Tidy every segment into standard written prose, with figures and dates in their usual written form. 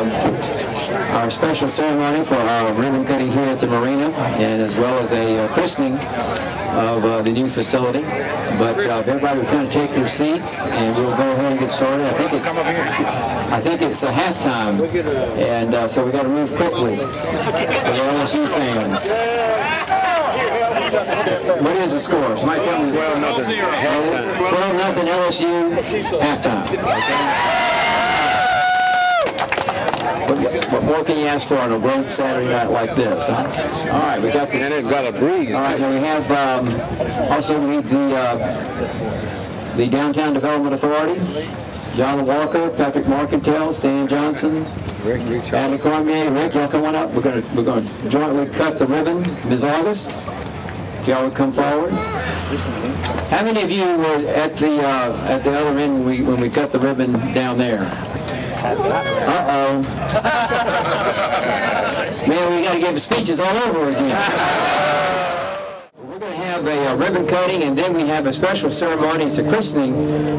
our special ceremony for our ribbon cutting here at the marina, and as well as a christening of the new facility. But if everybody would kind of take their seats, and we'll go ahead and get started. I think it's halftime, and so we got to move quickly for the LSU fans. What is the score? Somebody tell me. 12-0. 12-0 LSU halftime. What more can you ask for on a great Saturday night like this? Huh? All right, we got this. And it got a breeze. All right, now we have also the Downtown Development Authority, John Walker, Patrick Marcantel, Stan Johnson, Andy Cormier. Rick, y'all come on up. We're going to jointly cut the ribbon. Ms. August, if y'all would come forward. How many of you were at the other end when we cut the ribbon down there? Uh-oh. Man, we got to give speeches all over again. We're going to have a ribbon cutting, and then we have a special ceremony. It's a christening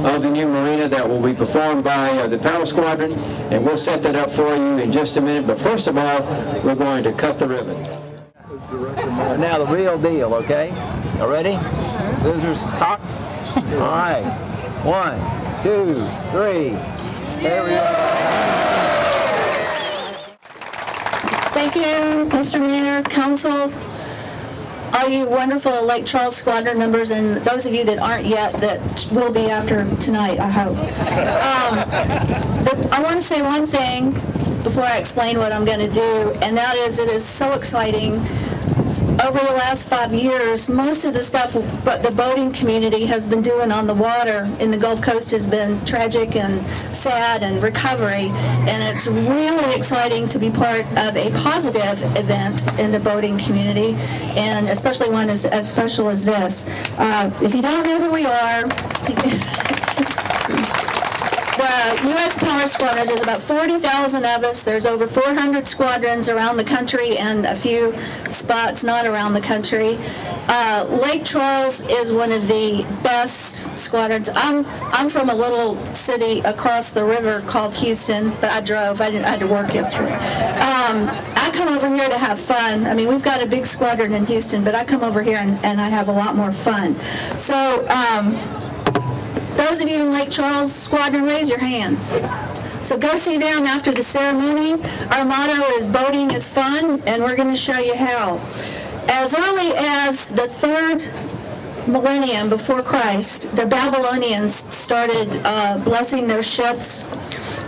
of the new marina that will be performed by the Power Squadron, and we'll set that up for you in just a minute. But first of all, we're going to cut the ribbon. Now the real deal, okay? You ready? Scissors, cock. All right. 1, 2, 3. There we go. Thank you, Mr. Mayor, Council, all you wonderful Lake Charles Squadron members, and those of you that aren't yet that will be after tonight, I hope. I want to say one thing before I explain what I'm going to do, and that is it is so exciting. Over the last 5 years, most of the stuff the boating community has been doing on the water in the Gulf Coast has been tragic and sad and recovery, and it's really exciting to be part of a positive event in the boating community, and especially one as special as this. If you don't know who we are, the U.S. Power Squadron, there's about 40,000 of us. There's over 400 squadrons around the country and a few spots not around the country. Lake Charles is one of the best squadrons. I'm from a little city across the river called Houston, but I drove. I had to work yesterday. I come over here to have fun. I mean, we've got a big squadron in Houston, but I come over here and I have a lot more fun. So, those of you in Lake Charles Squadron, raise your hands. So go see them after the ceremony. Our motto is boating is fun, and we're going to show you how. As early as the 3rd millennium before Christ, the Babylonians started blessing their ships.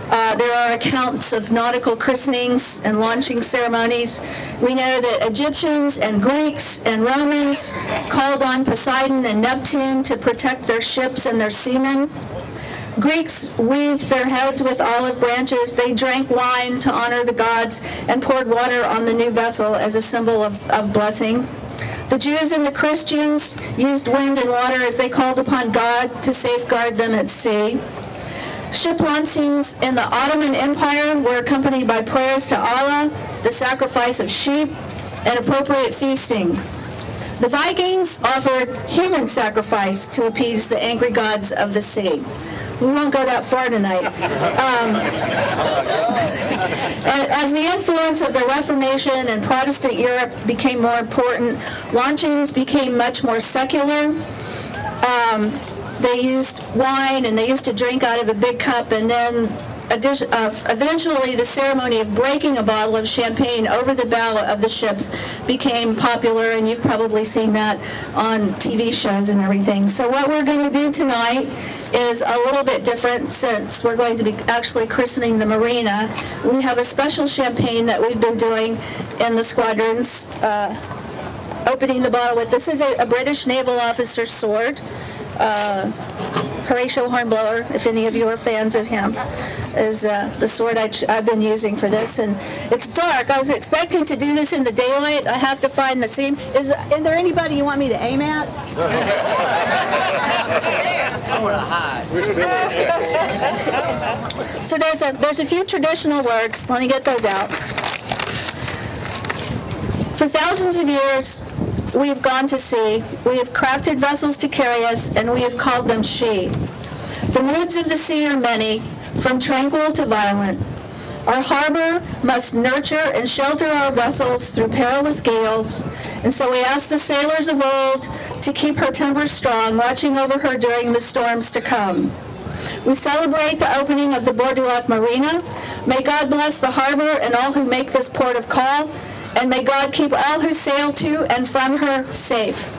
There are accounts of nautical christenings and launching ceremonies. We know that Egyptians and Greeks and Romans called on Poseidon and Neptune to protect their ships and their seamen. Greeks wreathed their heads with olive branches. They drank wine to honor the gods and poured water on the new vessel as a symbol of blessing. The Jews and the Christians used wind and water as they called upon God to safeguard them at sea. Ship launchings in the Ottoman Empire were accompanied by prayers to Allah, the sacrifice of sheep, and appropriate feasting. The Vikings offered human sacrifice to appease the angry gods of the sea. We won't go that far tonight. As the influence of the Reformation and Protestant Europe became more important, launchings became much more secular. They used wine and they used to drink out of a big cup, and then eventually the ceremony of breaking a bottle of champagne over the bow of the ships became popular, and you've probably seen that on TV shows and everything. So what we're going to do tonight is a little bit different, since we're going to be actually christening the marina. We have a special champagne that we've been doing in the squadrons, opening the bottle with. This is a British naval officer's sword. Horatio Hornblower, if any of you are fans of him, is the sword I've been using for this. And it's dark. I was expecting to do this in the daylight. I have to find the seam. Is there anybody you want me to aim at? I want to hide. So there's a few traditional words. Let me get those out. For thousands of years, we have gone to sea, we have crafted vessels to carry us, and we have called them she. The moods of the sea are many, from tranquil to violent. Our harbor must nurture and shelter our vessels through perilous gales, and so we ask the sailors of old to keep her timbers strong, watching over her during the storms to come. We celebrate the opening of the Bord du Lac Marina. May God bless the harbor and all who make this port of call, and may God keep all who sail to and from her safe.